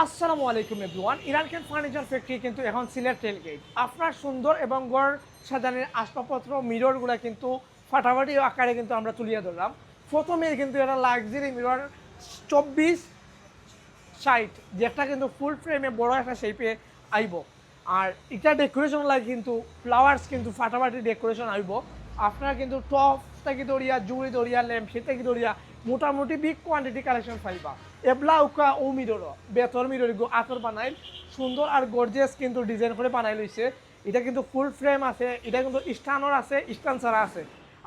আসসালামু আলাইকুম everyone. ইরানকেন furniture factory কিন্তু এখন সিলেট রেলগেট। আপনার সুন্দর এবং গড় সাজানোর আসবাবপত্র মিররগুলো কিন্তু ফাটাফাটি আকারে কিন্তু আমরা তুলিয়ে ধরলাম। প্রথমে কিন্তু এটা লাক্সারি মিরর 24/60, যেটা কিন্তু ফুল ফ্রেমে বড় একটা শেপে আইব। আর এটা ডেকোরেশন লাগে কিন্তু ফ্লাওয়ার্স কিন্তু ফাটাফাটি ডেকোরেশন আইব। আপনার কিন্তু টপ থেকে ধরিয়া জুড়ি ধরিয়া ল্যাম্প সে থেকে ধরিয়া মোটামুটি বিগ কোয়ান্টিটি কালেকশন পাইবা। এবলা উকা ও মিরর বেতর মিরর আতর বানাই সুন্দর আর গর্জিয়াস কিন্তু ডিজাইন করে বানাই লইছে। এটা কিন্তু ফুল ফ্রেম আছে, এটা কিন্তু স্টানর আছে, স্টান ছাড়া আছে।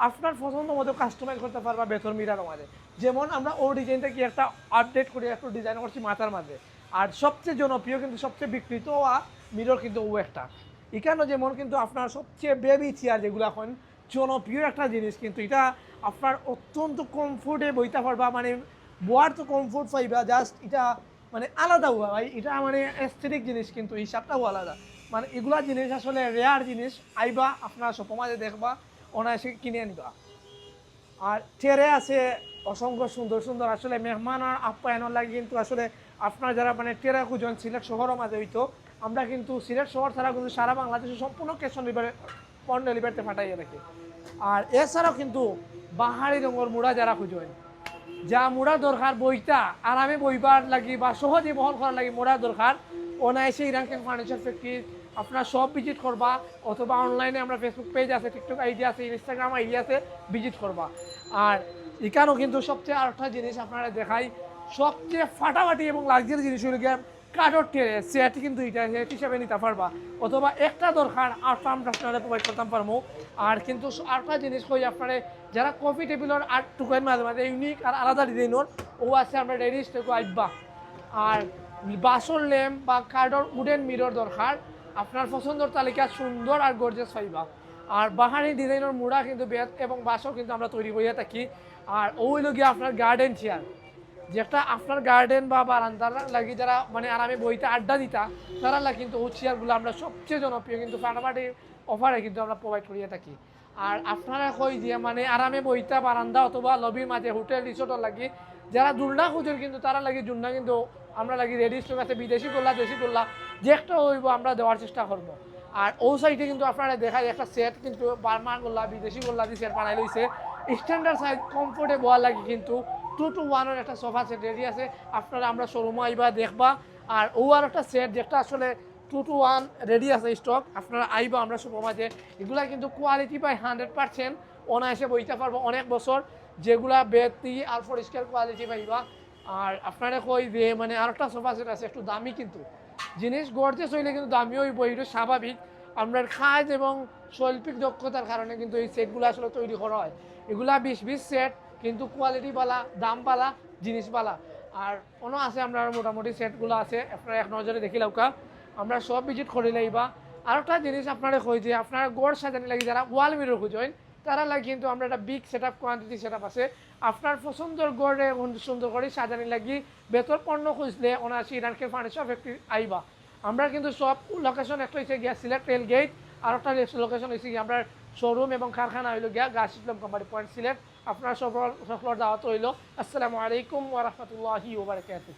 আপনার পছন্দ মতো কাস্টমাইজ করতে পারবা বেতর মিরার মাঝে। যেমন আমরা ও ডিজাইনটা কি একটা আপডেট করে একটু ডিজাইন করছি মাথার মাঝে। আর সবচেয়ে জনপ্রিয় কিন্তু সবচেয়ে বিকৃত মিরর কিন্তু ও একটা এখানে যেমন কিন্তু আপনার সবচেয়ে বেবি চেয়ার যেগুলো এখন জনপ্রিয় একটা জিনিস, কিন্তু এটা আপনার অত্যন্ত কমফোর্টে বইতে পারবা, মানে বোয়ার তো কমফোর্ট পাইবা, জাস্ট এটা মানে আলাদা হওয়া ভাই, এটা মানে এস্থেটিক জিনিস কিন্তু হিসাবটাও আলাদা। মানে এগুলা জিনিস আসলে রেয়ার জিনিস, আইবা আপনার সমাজে দেখবা, অনায়াসে কিনে আনবা। আর টেরে আছে অসংখ্য সুন্দর সুন্দর আসলে মেহমানের আপ্যায়নের লাগে কিন্তু আসলে আপনার যারা মানে টেরা খুঁজন সিলেট শহরের মাঝে হইতো, আমরা কিন্তু সিলেট শহর ছাড়া কিন্তু সারা বাংলাদেশে সম্পূর্ণ ক্যাশ অন ডেলিভারি অন ডেলিভারিতে পাঠাইয়া রাখি। আর এছাড়াও কিন্তু বাহারি রঙের মুড়া যারা খুঁজেন, যা মোড়া দরকার বইটা আরামে বইবার লাগি বা সহজে বহন করার লাগি মোড়া দরকার, অনায়াসে ইরানকেন ফার্নিচার ফ্যাক্টরি আপনারা সব ভিজিট করবা, অথবা অনলাইনে আমরা ফেসবুক পেজ আছে, টিকটক আইডি আছে, ইনস্টাগ্রাম আইডি আছে, ভিজিট করবা। আর এখানেও কিন্তু সবচেয়ে আরেকটা জিনিস আপনারা দেখাই, সবচেয়ে ফাটাফাটি এবং লাক্সারি জিনিস হলো গিয়ে কাঠের ট্রে সেট, কিন্তু এটা সেট হিসাবে নিতে পারবা, অথবা একটা দরকার আটটা আমরা আপনারা প্রোভাইড করতে পারবো। আর কিন্তু আরেকটা জিনিস কই আপনারা যারা কফি টেবিলের আর্ট টুকেন মাঝে মাঝে ইউনিক আর আলাদা ডিজাইনের ও আছে, আমরা রেডি স্টেক আইবা। আর বাসর ল্যাম্প বা কার্ডর উডেন মিরর দরকার, আপনার পছন্দের তালিকা সুন্দর আর গর্জিয়াস পাইবা। আর বাহারি ডিজাইনের মুড়া কিন্তু বেত এবং বাসও কিন্তু আমরা তৈরি করিয়া থাকি। আর ওই লগিয়ে আপনার গার্ডেন চেয়ার, যেটা আপনার গার্ডেন বা বারান্দার লাগি যারা মানে আরামে বইতে আড্ডা দিতা, তারা লাগে কিন্তু ও চেয়ারগুলো আমরা সবচেয়ে জনপ্রিয় কিন্তু ফাটাফাটি অফারে কিন্তু আমরা প্রোভাইড করিয়ে থাকি। আর আপনারা কই দিয়ে মানে আরামে বইতা বারান্দা অথবা লবির মাঝে হোটেল রিসোর্টের লাগি যারা দুলনা খুঁজেন, কিন্তু তারা লাগি জুন্না কিন্তু আমরা লাগি রেডি স্টক আছে, বিদেশি গোল্লা দেশি গোল্লা যে একটা হইব আমরা দেওয়ার চেষ্টা করবো। আর ও সাইডে কিন্তু আপনারা দেখায় একটা সেট কিন্তু বার্মা গোল্লা বিদেশি গোল্লা দিয়ে সেট বানাই লইছে স্ট্যান্ডার্ড সাইজ কমফোর্টে বল লাগে, কিন্তু 2-to-1 একটা সোফা সেট রেডি আছে, আপনারা আমরা শোরুমে আইবা দেখবা। আর ও আর একটা সেট যেটা আসলে 2-to-1 রেডি আছে স্টক, আপনারা আইবা আমরা শোরুমে। এগুলা কিন্তু কোয়ালিটি পাই 100%, অনায়াসে বইতে পারবো অনেক বছর, যেগুলা বেতি আর পরিষ্কার কোয়ালিটি পাইবা। আর আপনারা কই যে মানে আর একটা সোফা সেট আছে একটু দামি, কিন্তু জিনিস গড়তে চলে কিন্তু দামিও হইব, এটা স্বাভাবিক। আমরা কাজ এবং শৈল্পিক দক্ষতার কারণে কিন্তু এই সেটগুলো আসলে তৈরি করা হয়। এগুলা 20 সেট, কিন্তু কোয়ালিটি বালা, দাম বালা, জিনিস বালা। আর কোনো আছে আমরা মোটামুটি সেটগুলো আছে, আপনারা এক নজরে দেখি লাউকা, আমরা সব ভিজিট করে লাইবা। আর একটা জিনিস আপনারা কই যে আপনারা গড় সাজানি লাগি যারা ওয়াল মিরর খুঁজেন, তারা লাগে কিন্তু আমরা একটা big set up quantity set up আছে, আপনার পছন্দের গড়ে সুন্দর করে সাজানি লাগি বেতর পণ্য খুঁজলে অনায়াসে ইরানকেন ফার্নিচার ফ্যাক্টরি আইবা। আমরা কিন্তু সব লোকেশন একটা হচ্ছে গিয়া সিলেট রেল গেট, আর একটা লোকেশন হচ্ছে গিয়ে আমরা শোরুম এবং কারখানা হইল গিয়া গাছ ইসলাম কোম্পানি পয়েন্ট সিলেট। আপনার সকল দাওয়াত হইল। আসসালামু আলাইকুম ওয়া রাহমাতুল্লাহি ওয়া বারাকাতুহু।